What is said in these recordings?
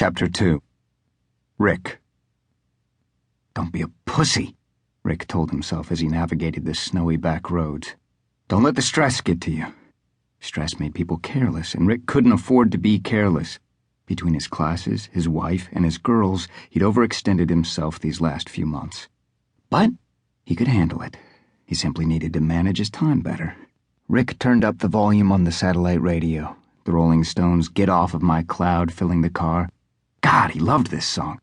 Chapter 2. Rick. Don't be a pussy, Rick told himself as he navigated the snowy back roads. Don't let the stress get to you. Stress made people careless, and Rick couldn't afford to be careless. Between his classes, his wife, and his girls, he'd overextended himself these last few months. But he could handle it. He simply needed to manage his time better. Rick turned up the volume on the satellite radio. The Rolling Stones' Get Off of MacLeod filling the car. God, he loved this song.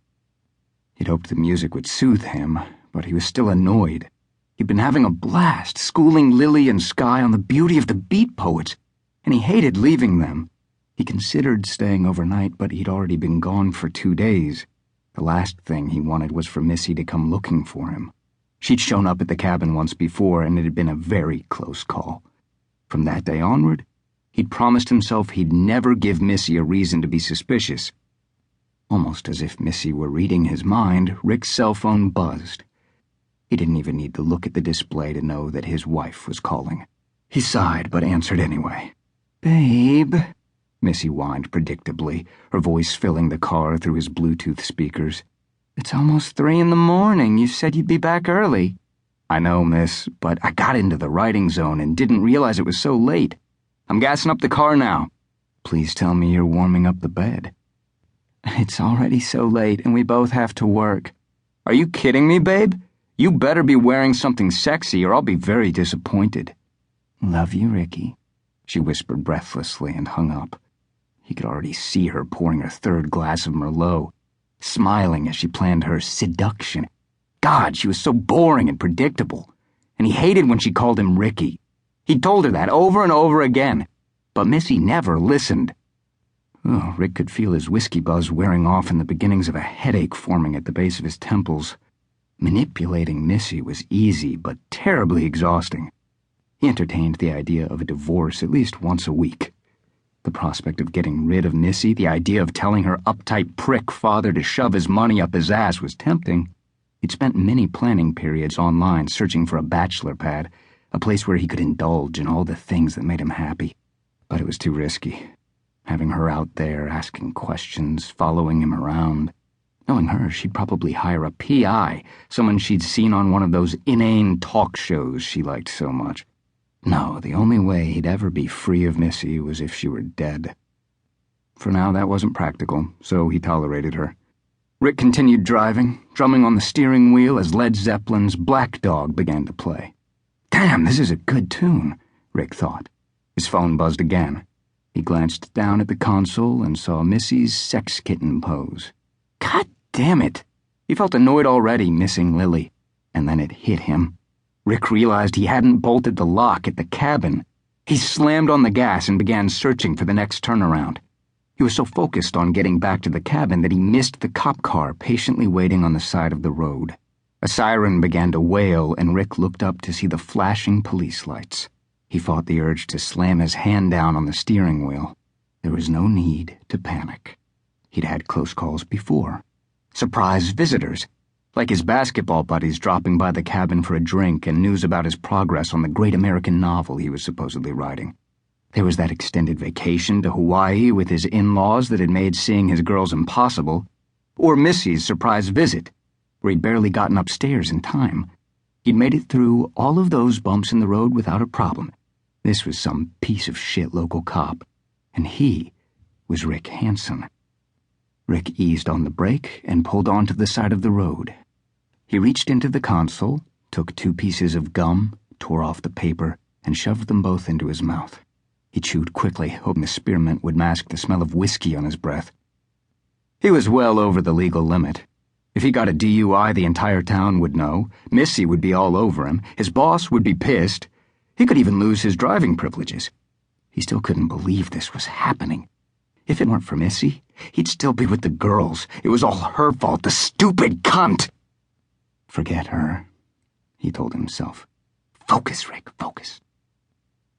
He'd hoped the music would soothe him, but he was still annoyed. He'd been having a blast, schooling Lily and Sky on the beauty of the beat poets, and he hated leaving them. He considered staying overnight, but he'd already been gone for 2 days. The last thing he wanted was for Missy to come looking for him. She'd shown up at the cabin once before, and it had been a very close call. From that day onward, he'd promised himself he'd never give Missy a reason to be suspicious. Almost as if Missy were reading his mind, Rick's cell phone buzzed. He didn't even need to look at the display to know that his wife was calling. He sighed, but answered anyway. "Babe," Missy whined predictably, her voice filling the car through his Bluetooth speakers. "It's almost 3 a.m. You said you'd be back early." "I know, miss, but I got into the writing zone and didn't realize it was so late. I'm gassing up the car now. Please tell me you're warming up the bed." "It's already so late and we both have to work." "Are you kidding me, babe? You better be wearing something sexy or I'll be very disappointed." "Love you, Ricky," she whispered breathlessly and hung up. He could already see her pouring her 3rd glass of Merlot, smiling as she planned her seduction. God, she was so boring and predictable, and he hated when she called him Ricky. He'd told her that over and over again, but Missy never listened. Oh, Rick could feel his whiskey buzz wearing off and the beginnings of a headache forming at the base of his temples. Manipulating Missy was easy, but terribly exhausting. He entertained the idea of a divorce at least once a week. The prospect of getting rid of Missy, the idea of telling her uptight prick father to shove his money up his ass was tempting. He'd spent many planning periods online searching for a bachelor pad, a place where he could indulge in all the things that made him happy. But it was too risky. Having her out there asking questions, following him around. Knowing her, she'd probably hire a PI, someone she'd seen on one of those inane talk shows she liked so much. No, the only way he'd ever be free of Missy was if she were dead. For now, that wasn't practical, so he tolerated her. Rick continued driving, drumming on the steering wheel as Led Zeppelin's Black Dog began to play. Damn, this is a good tune, Rick thought. His phone buzzed again. He glanced down at the console and saw Missy's sex kitten pose. God damn it! He felt annoyed already, missing Lily. And then it hit him. Rick realized he hadn't bolted the lock at the cabin. He slammed on the gas and began searching for the next turnaround. He was so focused on getting back to the cabin that he missed the cop car patiently waiting on the side of the road. A siren began to wail, and Rick looked up to see the flashing police lights. He fought the urge to slam his hand down on the steering wheel. There was no need to panic. He'd had close calls before. Surprise visitors, like his basketball buddies dropping by the cabin for a drink and news about his progress on the great American novel he was supposedly writing. There was that extended vacation to Hawaii with his in-laws that had made seeing his girls impossible, or Missy's surprise visit, where he'd barely gotten upstairs in time. He'd made it through all of those bumps in the road without a problem. This was some piece of shit local cop, and he was Rick Hansen. Rick eased on the brake and pulled onto the side of the road. He reached into the console, took 2 pieces of gum, tore off the paper, and shoved them both into his mouth. He chewed quickly, hoping the spearmint would mask the smell of whiskey on his breath. He was well over the legal limit. If he got a DUI, the entire town would know. Missy would be all over him. His boss would be pissed. He could even lose his driving privileges. He still couldn't believe this was happening. If it weren't for Missy, he'd still be with the girls. It was all her fault, the stupid cunt! Forget her, he told himself. Focus, Rick, focus.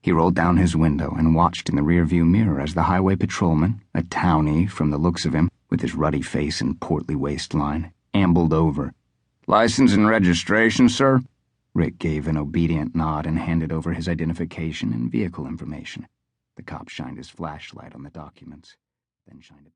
He rolled down his window and watched in the rearview mirror as the highway patrolman, a townie from the looks of him, with his ruddy face and portly waistline, ambled over. "License and registration, sir?" Rick gave an obedient nod and handed over his identification and vehicle information. The cop shined his flashlight on the documents, then shined it back.